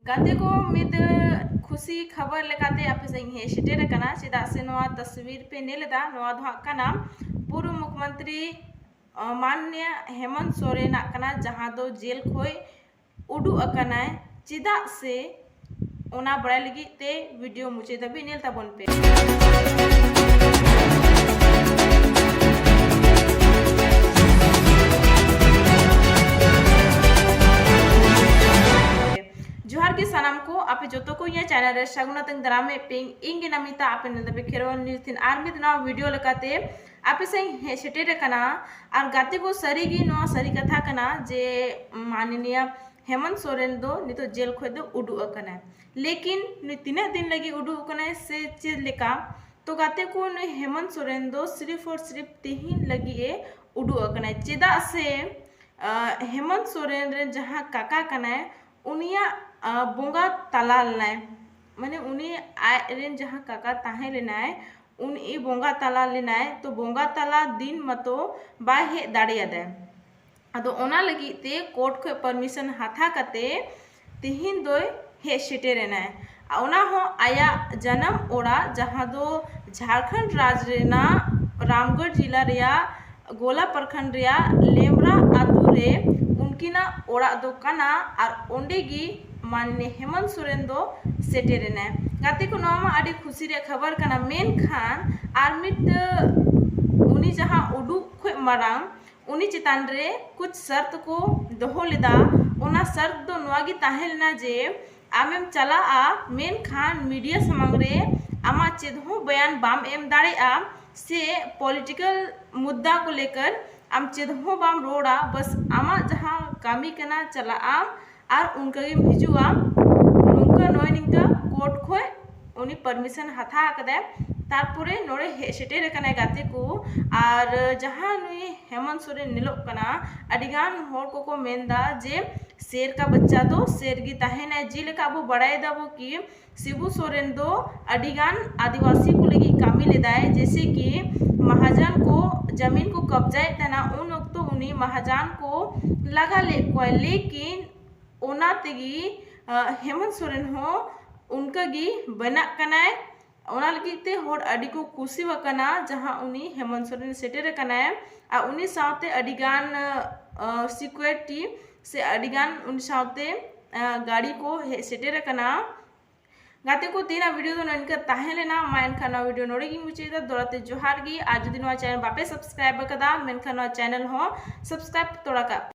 गाते को मिद खुशी खबर लेकाते आपे सही हे सेटेर कना चेदा से नोआ तस्वीर पे नेलेदा नोआ दो कना पूर्व मुख्यमंत्री माननीय हेमंत सोरेन कना जहां दो जेल खोय उडू अकना चेदा से ओना बड़ा लगी ते वीडियो मुझे दबी नेल ताबन पे जोहार के सनाम को आपे जोतो को ये चैनल रे सगुना तंग दरामे पिंग इंगे नमिता आपे नदबे खेरवन न्यूज थिन आर मिद ना वीडियो लकाते आपे सही सेटेर कना आर गाते को सरीगी नो सरी कथा कना जे माननीय हेमंत सोरेन दो नितो जेल खोय दो उडू अकना लेकिन नि तिना दिन लगी उडू अकना से चेद लेका तो गाते को नि हेमंत सोरेन दो सिर्फ और सिर्फ तिहिन लगी ए उडू अकना चेदा से हेमंत सोरेन रे जहां काका कना उनिया बोंगा तला लेनाय माने उनी आयरेन जहां काका ताहे लेनाय उन ई बोंगा तला लेनाय तो बोंगा तला दिन मतो बाय हे दाड़ियादे अदो ओना लगी ते कोर्ट को परमिशन हाथा कते तिहिन दोय हे सेटेरेनाय ओना हो आया जन्म ओड़ा जहां दो झारखंड राज्य रेना रामगढ़ जिला रिया गोला प्रखंड रिया लेमरा आतु रे उनकिना ओड़ा दो कना और ओंडेगी माननीय हेमंत सोरेन दो सेटेरेना गाते को नोमा आडी खुशी रे खबर कना मेन खान आर मिट उनी जहां उडू खोय मारांग उनी चितान रे कुछ शर्त को दोहो लेदा ओना शर्त दो नोगी ताहेलना जे आमेम चला आ मेन खान मीडिया समंग रे आमा चेदहो बयान बाम एम दाड़े आ से पॉलिटिकल मुद्दा को लेकर आम चेदहो बाम रोड़ा बस आमा जहां कामी कना चला आम और उनका हिजुआ उनका नय निंका कोर्ट खोय उनी परमिशन हाथा कदे तारपरे नोड़े हे सेटेर कना गाते को और जहां नुई हेमंत सोरेन निलो कना अडिगान होर को मेनदा जे शेर का बच्चा दो शेर गी ताहेना जिलेका अबो बड़ाय दाबो कि शिबू सोरेन दो अडिगान आदिवासी को लगी कामी लेदाय जैसे कि महाजन को जमीन को कब्जाए तना उन वक्त उनी महाजन को लगा ले कोई लेकिन ओना तेगी हेमंत सोरेन हो उनका गी बना कनाय ओना लगी ते होड़ अडी को कुसी वकना जहां उनी हेमंत सोरेन सेटेर कनाय आ उनी सावते अडिगान सिक्योरिटी से अडिगान उन सावते गाड़ी को सेटेर कना गाते को तीना वीडियो दो ननका ताहे लेना मायन खाना वीडियो नोड़ेगी मुचेदा दोराते जोहार गी आज दिन चैनल बापे सब्सक्राइब कदा मेनखान चैनल हो सब्सक्राइब तोड़ा का